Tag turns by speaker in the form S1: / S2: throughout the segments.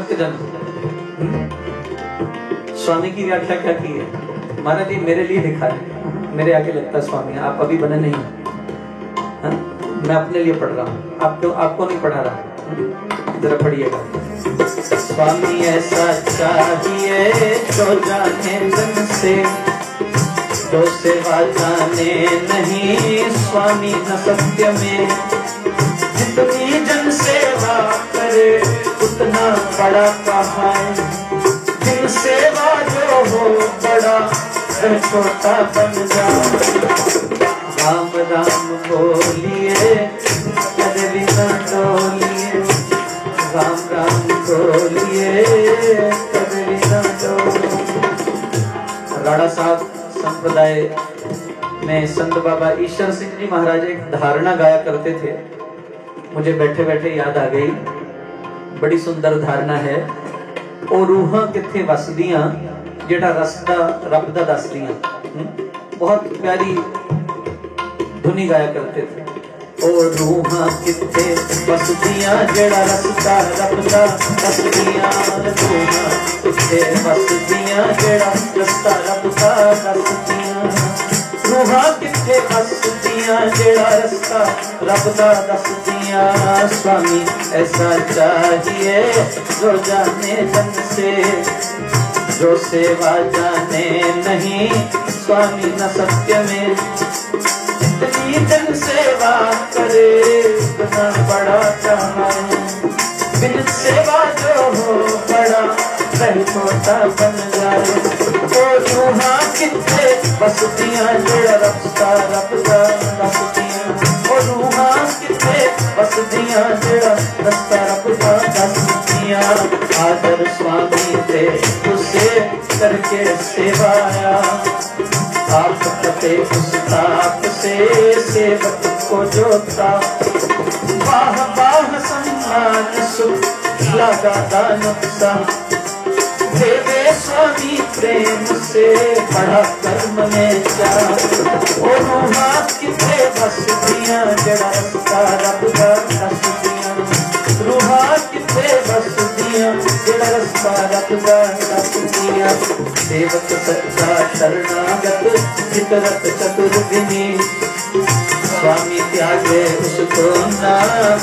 S1: संत जन। स्वामी की व्याख्या क्या की है? महाराज जी मेरे लिए लिखा है, मेरे आगे लगता है स्वामी, आप अभी बने नहीं, हा? मैं अपने लिए पढ़ रहा हूँ, आपको नहीं पढ़ा रहा, जरा पढ़िएगा। स्वामी ऐसा चाहिए जो जाने जन से, जो सेवा जाने नहीं स्वामी न सत्य में। जितनी जन सेवा करे उतना बड़ा कहा है, जिन सेवा जो हो बड़ा वह छोटा बन जाए। राम राम बोलिए कदे बिना डोलिए, राम राम बोलिए कदे बिना डोलिए। राणा साहब संप्रदाय में संत बाबा ईश्वर सिंह जी महाराज एक धारणा गाया करते थे, मुझे बैठे बैठे याद आ गई। बड़ी सुंदर धारणा है। ओ रूहां किथे वसदियां जेड़ा रस्ता रब दा दसदियां। बहुत प्यारी धुनी गाया करते थे। ओ रूहां किथे वसदियां जेड़ा रस्ता रब दा दसदियां। रूहां किथे वसदियां जेड़ा रस्ता रब दा दसदियां। रूहां किथे वसदियां जेड़ा रस्ता रब दा दसदियां। स्वामी ऐसा चाहिए जो जाने जन से, जो सेवा जाने नहीं स्वामी न सत्य में। जितनी जन सेवा करे उतना बड़ा कहा, बिन सेवा जो हो बड़ा वह छोटा बन जाए। ओ रूहां किथे वसदियां जेड़ा रस्ता रब दा दसदियां। ओ रूहां किथे वसदियां जेड़ा रस्ता रब दा दसदियां। आदर स्वामी दे उसे करके सेवाया, आप कते उस्ताद से सेवक को जोता। वाह वाह सम्मान सुख लगा दान उत्साह, देवे स्वामी प्रेम से बड़ा कर्म में जा। ओ रूहां किथे वसदियां जेड़ा रस्ता रब दा दसदियां। रूहां किथे वसदियां जेड़ा रस्ता रब दा दसदियां। सेवक सच्चा शरणागत चितरत चतुर्विनी, स्वामी त्यागे उसको ना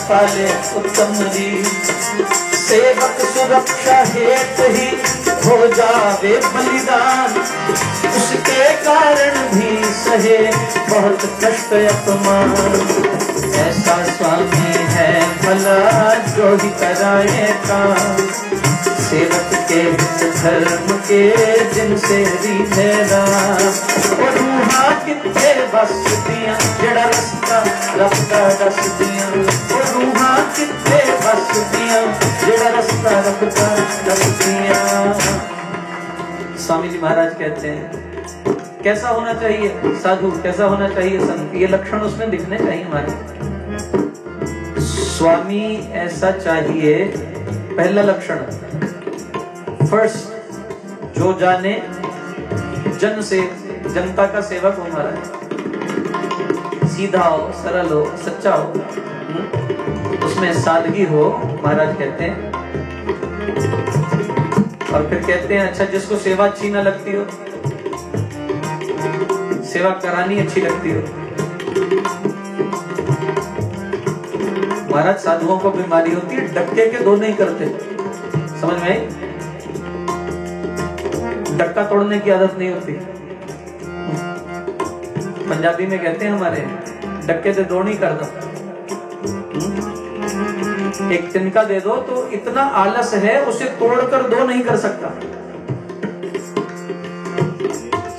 S1: पाले उत्तम री। सेवक सुरक्षा हेत ही हो जावे बलिदान, उसके कारण भी सहे बहुत कष्ट अपमान। ऐसा स्वामी है भला जो ही कराए काम, सेवक के हित धर्म के जिनसे रीते राम। और रूहां किथे वसदियां जेड़ा रस्ता रब दा दसदियां। और रूहां किथे वसदियां जेड़ा रस्ता रब दा दसदियां। स्वामी जी महाराज कहते हैं कैसा होना चाहिए साधु, कैसा होना चाहिए संत, ये लक्षण उसमें दिखने चाहिए हमारे। स्वामी ऐसा चाहिए, पहला लक्षण फर्स्ट, जो जाने जन से, जनता का सेवक हो महाराज, सीधा हो, सरल हो, सच्चा हो, उसमें सादगी हो महाराज कहते हैं। और फिर कहते हैं अच्छा जिसको सेवा अच्छी ना लगती हो, सेवा करानी अच्छी लगती हो। महाराज साधुओं को बीमारी होती है, डक्के के दो नहीं करते, समझ में आई? डक्का तोड़ने की आदत नहीं होती। पंजाबी में कहते हैं हमारे, डक्के से दो नहीं करता। एक तिनका दे दो तो इतना आलस है उसे तोड़कर दो नहीं कर सकता।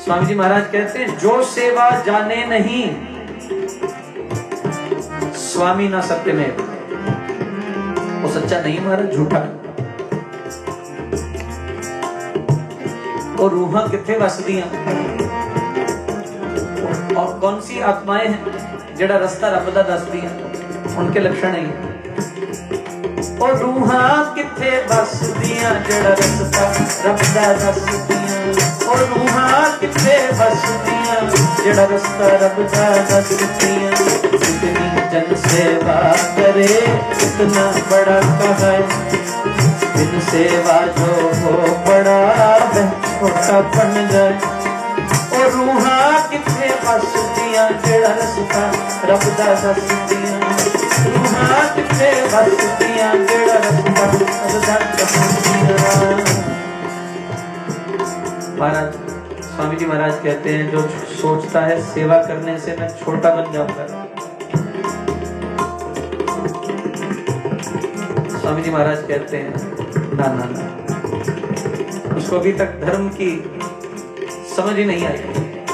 S1: स्वामी जी महाराज कहते हैं जो सेवा जाने नहीं स्वामी ना सत्य में, वो सच्चा नहीं महाराज, झूठा। और रूहां किथे वसदियां, और कौन सी आत्माएं हैं जेड़ा रास्ता रब दा दसदियां, उनके लक्षण है। और रूहां किथे वसदियां जेड़ा रास्ता रब दा दसदियां। और रूहां किथे वसदियां जेड़ा रास्ता रब दा दसदियां। जितनी जन सेवा करे उतना बड़ा कहा है, बिन सेवा जो हो बड़ा वह छोटा बन जाए। और रूहा किथे बसदियां जेड़ा रस्ता रब दा दसदियां। रूहा किथे बसदियां जेड़ा रस्ता रब दा दसदियां। महाराज स्वामी जी महाराज कहते हैं जो सोचता है सेवा करने से मैं छोटा बन जाऊंगा, स्वामी जी महाराज कहते हैं ना ना ना, उसको अभी तक धर्म की समझ ही नहीं आई,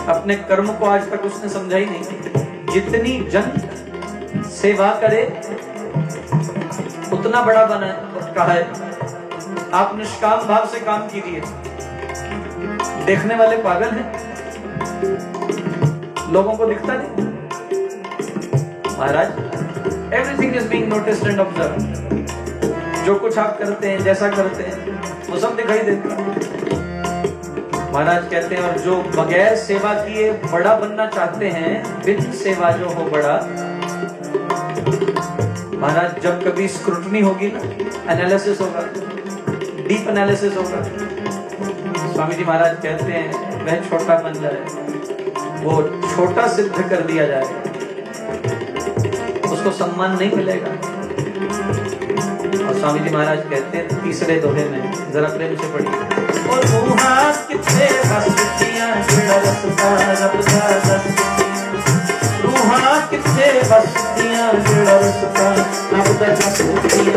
S1: अपने कर्म को आज तक उसने समझा ही नहीं। जितनी जन सेवा करे उतना बड़ा बना कहा है। आप निष्काम भाव से काम कीजिए। देखने वाले पागल हैं, लोगों को दिखता नहीं। महाराज everything is being noticed and observed. जो कुछ आप करते हैं, जैसा करते हैं, वो सब दिखाई देता है। महाराज कहते हैं और जो बगैर सेवा किए बड़ा बनना चाहते हैं, बिन सेवा जो हो बड़ा। महाराज जब कभी स्क्रूटनी होगी ना, एनालिसिस होगा, डीप एनालिसिस होगा, स्वामी जी महाराज कहते हैं वह छोटा बन जाए, वो छोटा सिद्ध कर दिया जाए, उसको सम्मान नहीं मिलेगा। और स्वामी जी महाराज कहते हैं तीसरे दोहे में, जरा प्रेम से पढ़िए। और रूहा किथे बसदियां जेड़ा रस्ता रब दा दसदियां। रूहा किथे बसदियां जेड़ा रस्ता रब दा दसदियां।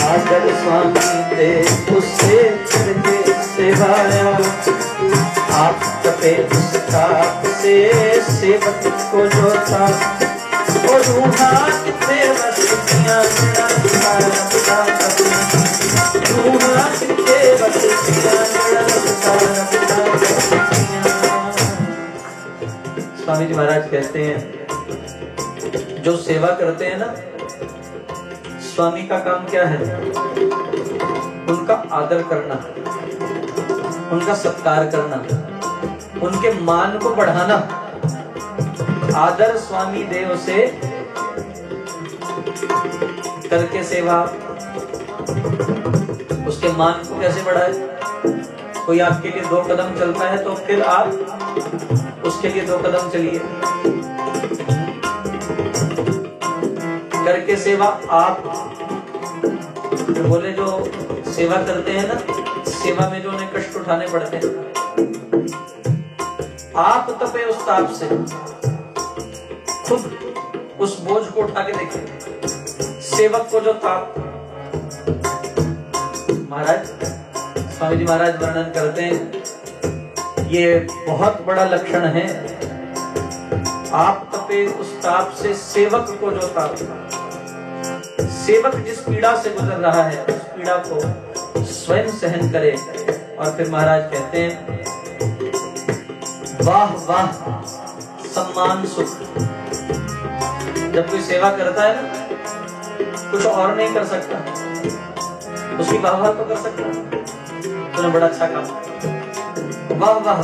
S1: आदर स्वामी दे उससे करके सेवाया, आप तपे उस ताप से सेवक को जोता। और रूहा किथे बसदियां जेड़ा रस्ता रब दा दसदियां। रूहा किथे बसदियां जेड़ा रस्ता रब दा दसदियां। स्वामी जी महाराज कहते हैं जो सेवा करते हैं ना, स्वामी का काम क्या है? उनका आदर करना, उनका सत्कार करना, उनके मान को बढ़ाना। आदर स्वामी देव से करके सेवा, उसके मान को कैसे बढ़ाए? कोई आपके लिए 2 कदम चलता है तो फिर आप उसके लिए 2 कदम चलिए। करके सेवा, आप बोले जो सेवा करते हैं ना, सेवा में जो उन्हें कष्ट उठाने पड़ते हैं, आप तपे उस ताप से, खुद उस बोझ को उठा के देखिए। सेवक को जो ताप, महाराज स्वामी जी महाराज वर्णन करते हैं ये बहुत बड़ा लक्षण है। आप तपे उस ताप से, सेवक को जो ताप, सेवक जिस पीड़ा से गुजर रहा है उस पीड़ा को स्वयं सहन करे। और फिर महाराज कहते हैं वाह वाह सम्मान सुख। जब कोई सेवा करता है ना, कुछ और नहीं कर सकता, उसकी वाह वाह तो कर सकता, तूने बड़ा अच्छा काम, वाह वाह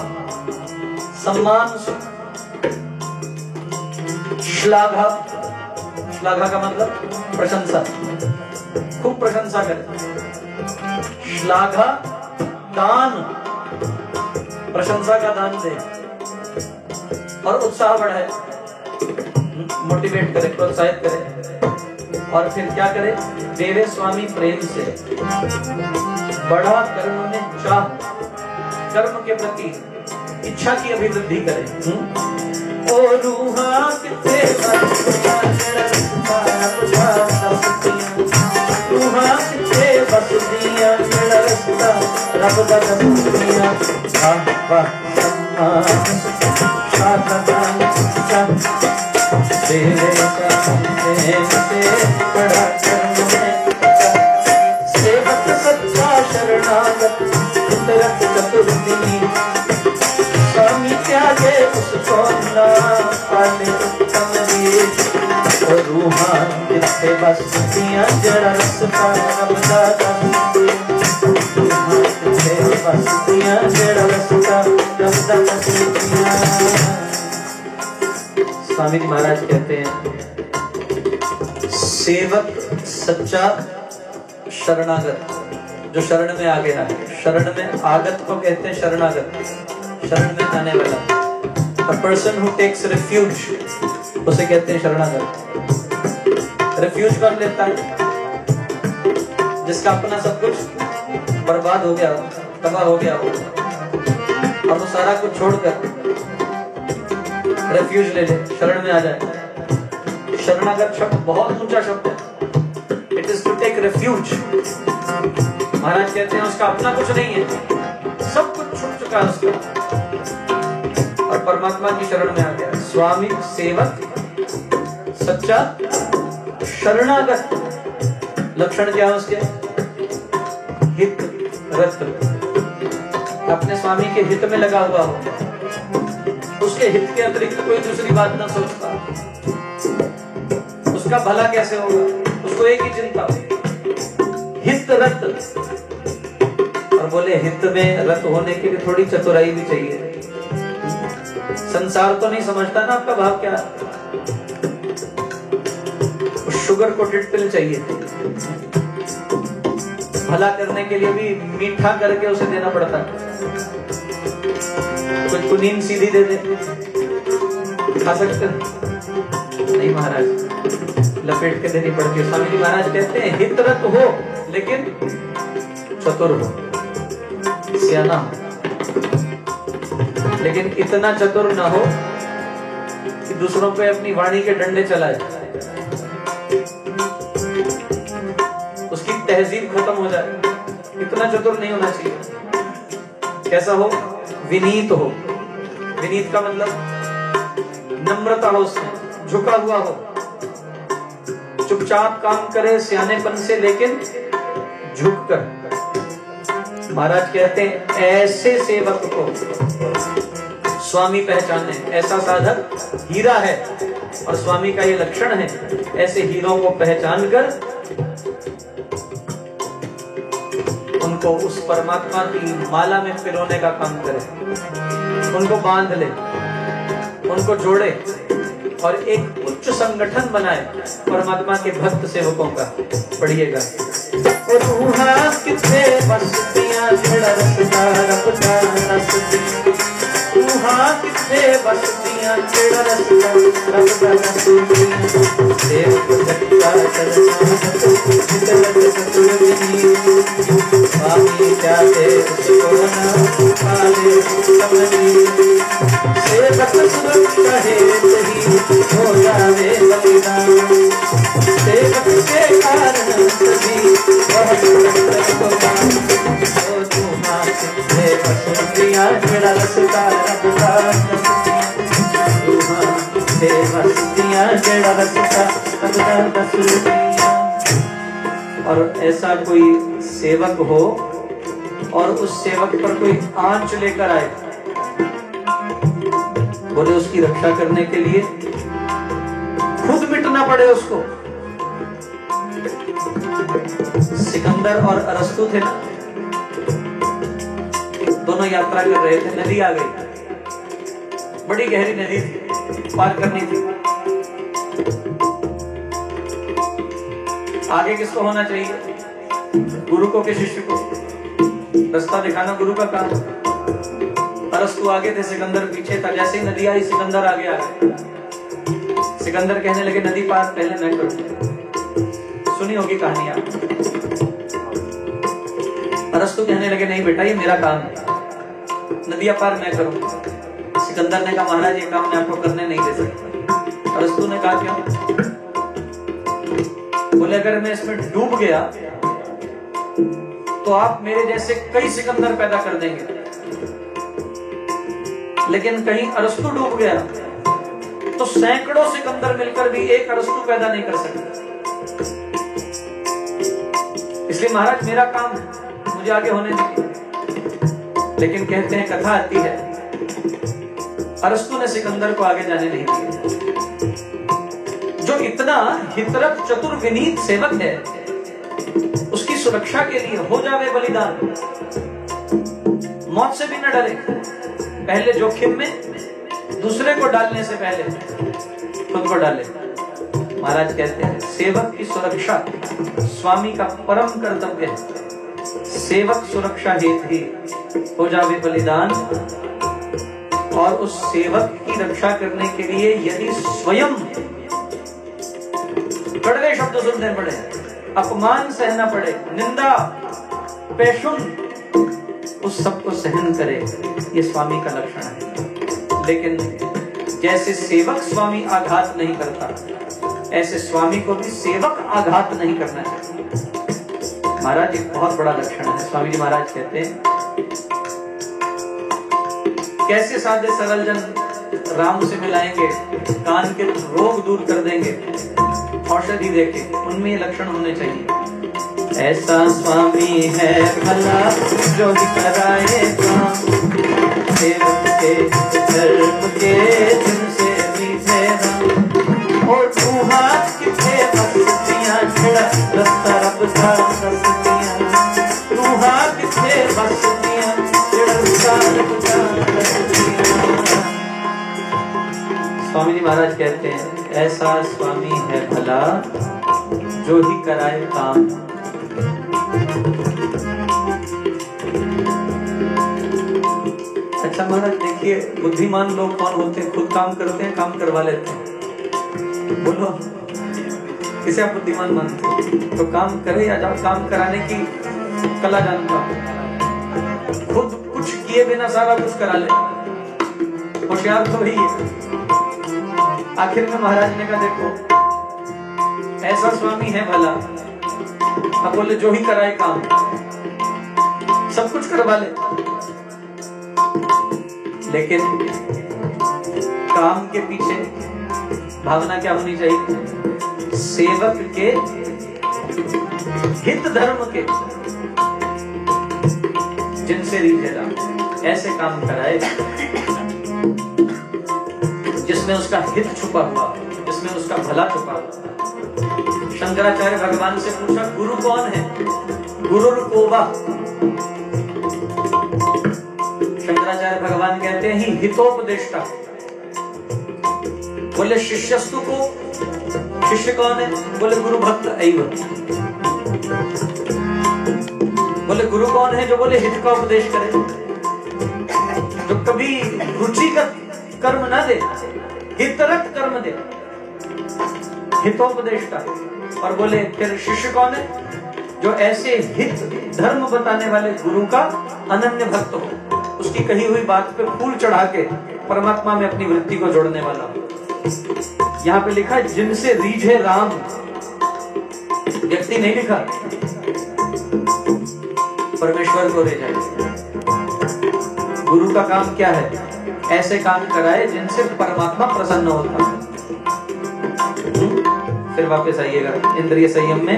S1: सम्मान सुख। श्लाघा, श्लाघा का मतलब प्रशंसा, खूब प्रशंसा करे। श्लाघा दान, प्रशंसा का दान दे और उत्साह बढ़ाए, मोटिवेट करे, प्रोत्साहित करे। और फिर क्या करे? देवे स्वामी प्रेम से, बड़ा कर्म में चाह, कर्म के प्रति इच्छा की अभिवृद्धि करे। ओ रूहा किथे बसदियां जेड़ा रस्ता रब दा दसदियां। रूहा किथे बसदियां जेड़ा रस्ता रब दा दसदियां। वाह वाह सम्मान शादान चा तेरे प्रेम से बड़ा कर्म में सेवक सच्चा शरणागत उतरत चतुर्थी। स्वामी त्यागे उसको ना पाले कमरी। और रूहा किथे बसदियां जेड़ा रस्ता रब दा दसदियां। रूहा किथे बसदियां जेड़ा रस्ता रब दा दसदियां। स्वामी जी महाराज कहते हैं सेवक सच्चा शरणागत जो शरण में आ गया, शरण में आगत को कहते हैं शरणागत, शरण में आने वाला। A person who takes refuge, उसे कहते हैं शरणागत। रिफ्यूज कर लेता है जिसका अपना सब कुछ बर्बाद हो गया, तबाह हो गया हो, और वो सारा कुछ छोड़कर रिफ्यूज ले ले, शरण में आ जाए। शरणागत शब्द बहुत ऊंचा शब्द है। It is to take refuge. महाराज कहते हैं उसका अपना कुछ नहीं है, सब कुछ छूट चुका है उसका और परमात्मा की शरण में आ गया। स्वामी सेवक सच्चा शरणागत। लक्षण क्या है उसके? हित रत, अपने स्वामी के हित में लगा हुआ हो, उसके हित के अतिरिक्त कोई दूसरी बात ना सोचता। उसका भला कैसे होगा, उसको एक ही चिंता, हित रत। और बोले हित में रत होने के लिए थोड़ी चतुराई भी चाहिए। संसार तो नहीं समझता ना आपका भाव क्या है। शुगर कोटेड पिल चाहिए, भला करने के लिए भी मीठा करके उसे देना पड़ता है। कोई कुनीन सीधी दे दे, खा सकते नहीं महाराज, लपेट के देनी पड़ती है। स्वामी जी महाराज कहते हैं हितरत हो लेकिन चतुर हो, सियाना हो, लेकिन इतना चतुर ना हो कि दूसरों पे अपनी वाणी के डंडे चलाए, उसकी तहजीब खत्म हो जाए। इतना चतुर नहीं होना चाहिए। कैसा हो? विनीत हो। विनीत का मतलब नम्रता हो, उसमें झुका हुआ हो, चुपचाप काम करे सियानेपन से, लेकिन झुककर। महाराज कहते हैं ऐसे सेवक को स्वामी पहचाने। ऐसा साधक हीरा है और स्वामी का ये लक्षण है। ऐसे हीरों को पहचान कर उनको उस परमात्मा की माला में पिरोने का काम करे, उनको बांध ले, उनको जोड़े और एक उच्च संगठन बनाए परमात्मा के भक्त सेवकों का। पढ़िएगा। कितने बस्तियां स्वामी जाते उसको न पाले सेवक सुरक्षा हेत ही हो जावे बलिदान। सेवक के कारण सभी बहुत जड़ा रसता और ऐसा कोई सेवक हो और उस सेवक पर कोई आंच लेकर आए, बोले उसकी रक्षा करने के लिए खुद मिटना पड़े उसको। सिकंदर और अरस्तु थे ना, दोनों यात्रा कर रहे थे, नदी आ गई, बड़ी गहरी नदी थी, पार करनी थी। आगे किसको होना चाहिए? गुरु को के शिष्य को? रास्ता दिखाना गुरु का काम। अरस्तु आगे थे, सिकंदर पीछे था। जैसे ही नदी आई सिकंदर आगे आ गया। सिकंदर कहने लगे नदी पार पहले मैं करूं। सुनी होगी कहानी आप। अरस्तु कहने लगे नहीं बेटा ये मेरा काम है, नदियां पार मैं करूं। सिकंदर ने कहा महाराज ये काम मैं आपको करने नहीं दे सकता। अरस्तु ने कहा क्यों? बोले अगर मैं इसमें डूब गया तो आप मेरे जैसे कई सिकंदर पैदा कर देंगे, लेकिन कहीं अरस्तु डूब गया तो सैकड़ों सिकंदर मिलकर भी एक अरस्तु पैदा नहीं कर सकते। इसलिए महाराज मेरा काम है, मुझे आगे होने दीजिए। लेकिन कहते हैं कथा आती है अरस्तु ने सिकंदर को आगे जाने नहीं दिया। जो इतना हितरत चतुर विनीत सेवक है उसकी सुरक्षा के लिए हो जावे बलिदान, मौत से भी न डरे, पहले जोखिम में दूसरे को डालने से पहले खुद को डाले। महाराज कहते हैं सेवक की सुरक्षा स्वामी का परम कर्तव्य है। सेवक सुरक्षा हेतु हो जावे बलिदान, और उस सेवक की रक्षा करने के लिए यदि स्वयं कड़वे शब्द सुनने पड़े, अपमान सहना पड़े, निंदा पेशुन, उस सबको सहन करे, ये स्वामी का लक्षण है। लेकिन जैसे सेवक स्वामी आघात नहीं करता, ऐसे स्वामी को भी सेवक आघात नहीं करना चाहिए। महाराज एक बहुत बड़ा लक्षण है। स्वामी जी महाराज कहते हैं, कैसे सादे सरल जन राम से मिलाएंगे, कान के रोग दूर कर देंगे, औषधि देके, उनमें ये लक्षण होने चाहिए। ऐसा स्वामी है भला जो कराए काम, सेवक के धर्म के जिनसे मीठे राम, और तू हाथ किथे बसतियां छिड़ा रस्ता रब सा रस्तियां, तू हाथ किथे बसतियां छिड़ा रस्ता रब सा रस्तियां। स्वामी जी महाराज कहते हैं, ऐसा स्वामी है भला जो ही कराए काम। अच्छा महाराज देखिए, बुद्धिमान लोग कौन होते हैं? खुद काम करते हैं, काम करवा लेते हैं। बोलो, किसे आप बुद्धिमान मानते हो? तो काम करे या जाओ, काम कराने की कला जानता हो, खुद कुछ किए बिना सारा कुछ करा ले, होशियार तो वही है। आखिर में महाराज ने कहा, देखो ऐसा स्वामी है भला, अब बोले जो ही कराए काम, सब कुछ करवा ले, लेकिन काम के पीछे भावना क्या होनी चाहिए? सेवक के हित धर्म के, जिनसे रिझेगा ऐसे काम कराए जिसमें उसका हित छुपा हुआ, जिसमें उसका भला छुपा हुआ। शंकराचार्य भगवान से पूछा, गुरु कौन है? गुरुर कोवा। शंकराचार्य भगवान कहते हैं, ही हितोपदेष्टा। बोले शिष्यस्तु को, शिष्य कौन है? बोले गुरु भक्त ऐव। बोले गुरु कौन है? जो बोले हित का उपदेश करे, जो कभी रुचि का कर्म ना दे, हितरत कर्म दे, हितोपदेष्टा। और बोले फिर शिष्य कौन है? जो ऐसे हित धर्म बताने वाले गुरु का अनन्य भक्त हो, उसकी कही हुई बात पे फूल चढ़ा के परमात्मा में अपनी वृत्ति को जोड़ने वाला हो। यहाँ पे लिखा है, जिनसे रीझे राम, व्यक्ति नहीं लिखा, परमेश्वर को रीझे। गुरु का काम क्या है? ऐसे काम कराए जिनसे परमात्मा प्रसन्न होता है। फिर वापस आइएगा इंद्रिय संयम में।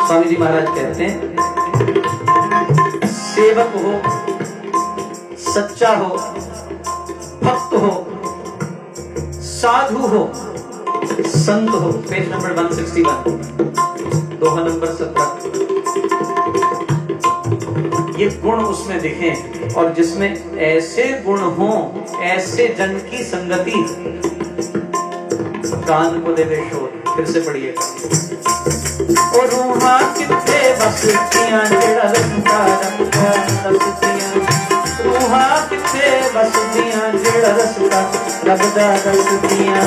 S1: स्वामी जी महाराज कहते हैं, सेवक हो, सच्चा हो, भक्त हो, साधु हो, संत हो। पेज नंबर 161, दोहा नंबर 17। ये गुण उसमें दिखें, और जिसमें ऐसे गुण हो, ऐसे जन की संगति, कान को देवे शोर। फिर से पढ़िए, और रूहा किथे बसतियां जेड़ा रस्ता रखता रस्तियां, रूहा किथे बसतियां जेड़ा रस्ता रखता रस्तियां।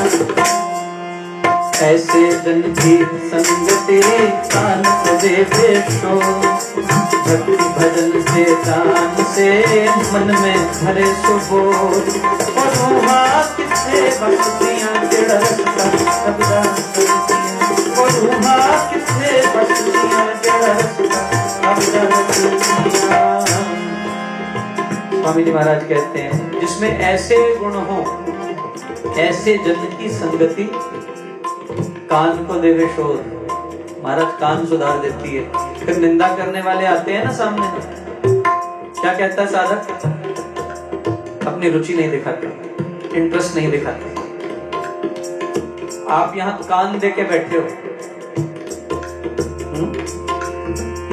S1: ऐसे जन की संगति कान को देवे शोर, भक्ति भजन से दान से मन में भरे सुबोध। और रूहा किथे बसतियां जेड़ा रस्ता रखता रस्तियां, और रूहा किथे बसतियां जेड़ा रस्ता रखता रस्तियां। स्वामी जी महाराज कहते हैं, जिसमें ऐसे गुण हो, ऐसे जन की संगति कान को देवे शोर। महाराज कान सुधार देती है। फिर निंदा करने वाले आते हैं ना सामने, क्या कहता है साधक? अपनी रुचि नहीं दिखाते, इंटरेस्ट नहीं दिखाते। आप यहाँ कान दे के बैठे हो,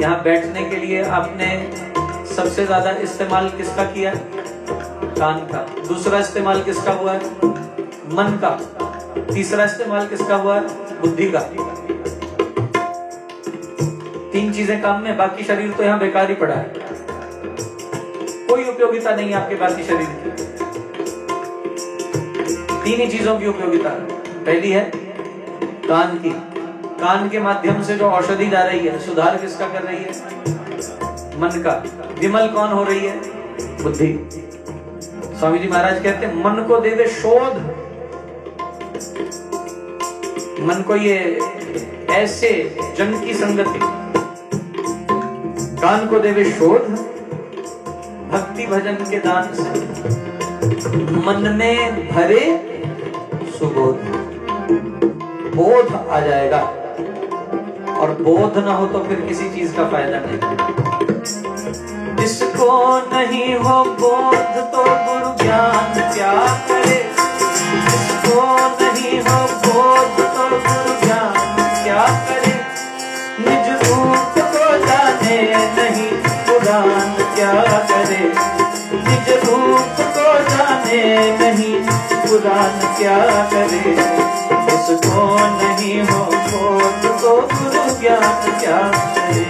S1: यहाँ बैठने के लिए आपने सबसे ज्यादा इस्तेमाल किसका किया? कान का। दूसरा इस्तेमाल किसका हुआ है? मन का। तीसरा इस्तेमाल किसका हुआ है? बुद्धि का। 3 चीजें काम में, बाकी शरीर तो यहाँ बेकार ही पड़ा है, कोई उपयोगिता नहीं है आपके बाकी शरीर की। 3 ही चीजों की उपयोगिता। पहली है कान की, कान के माध्यम से जो औषधि जा रही है, सुधार किसका कर रही है? मन का। विमल कौन हो रही है? बुद्धि। स्वामी जी महाराज कहते हैं मन को देवे शोध, मन को ये ऐसे जन की संगति, कान को देवे शोध, भक्ति भजन के दान से मन में भरे सुबोध, बोध आ जाएगा, और बोध ना हो तो फिर किसी चीज का फायदा नहीं। जिसको नहीं हो बोध तो गुरु ज्ञान क्या करे, जिसको नहीं हो बोध तो गुरु ज्ञान क्या करे, निज रूप को जाने नहीं पुराण क्या करे, निज रूप को जाने नहीं पुराण क्या करे, जिसको नहीं हो बोध तो गुरु ज्ञान क्या करे,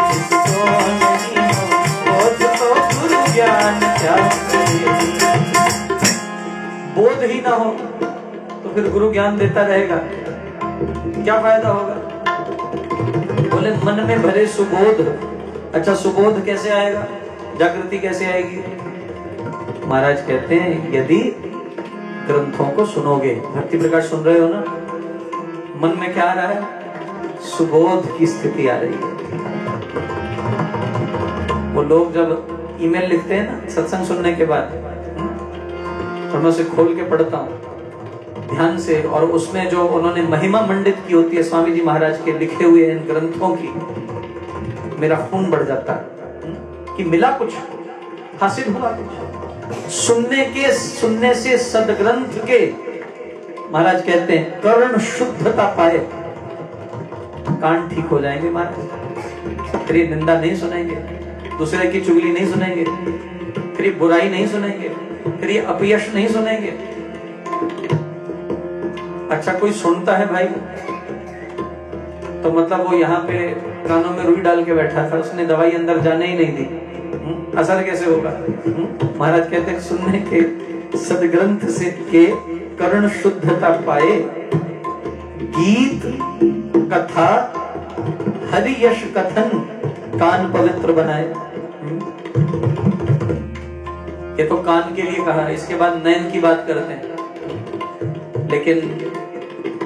S1: जिसको नहीं हो बोध तो गुरु ज्ञान क्या करे। बोध ही ना हो तो फिर गुरु ज्ञान देता रहेगा, क्या फायदा होगा? बोले मन में भरे सुबोध। अच्छा, सुबोध कैसे आएगा, जागृति कैसे आएगी? महाराज कहते हैं यदि ग्रंथों को सुनोगे, भक्ति प्रकाश सुन रहे हो ना, मन में क्या आ रहा है? सुबोध की स्थिति आ रही है। वो लोग जब ईमेल लिखते हैं ना सत्संग सुनने के बाद, तो मैं उसे खोल के पढ़ता हूँ ध्यान से, और उसमें जो उन्होंने महिमा मंडित की होती है स्वामी जी महाराज के लिखे हुए इन ग्रंथों की, मेरा खून बढ़ जाता है कि मिला कुछ, हासिल हुआ कुछ। सुनने से सदग्रंथ के, महाराज कहते हैं कर्ण शुद्धता पाए, कान ठीक हो जाएंगे महाराज। फिर ये निंदा नहीं सुनेंगे, दूसरे की चुगली नहीं सुनेंगे, फिर ये बुराई नहीं सुनेंगे, फिर ये अपयश नहीं सुनेंगे। अच्छा, कोई सुनता है भाई तो मतलब वो यहाँ पे कानों में रुई डाल के बैठा था, उसने दवाई अंदर जाने ही नहीं दी, असर कैसे होगा? महाराज कहते हैं सुनने के सदग्रंथ से के कर्ण शुद्धता पाए, गीत कथा हरि यश कथन कान पवित्र बनाए। ये तो कान के लिए कहा, इसके बाद नयन की बात करते हैं। लेकिन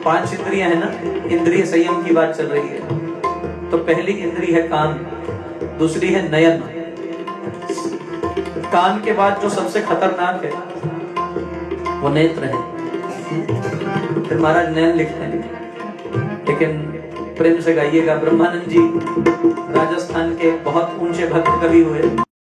S1: 5 इंद्रियां है ना, इंद्रिय संयम की बात चल रही है। तो पहली इंद्रिय है कान, दूसरी है नयन। कान के बाद जो सबसे खतरनाक है वो नेत्र है। फिर महाराज नयन लिखते हैं, लेकिन प्रेम से गाइएगा। ब्रह्मानंद जी राजस्थान के बहुत ऊंचे भक्त कवि हुए।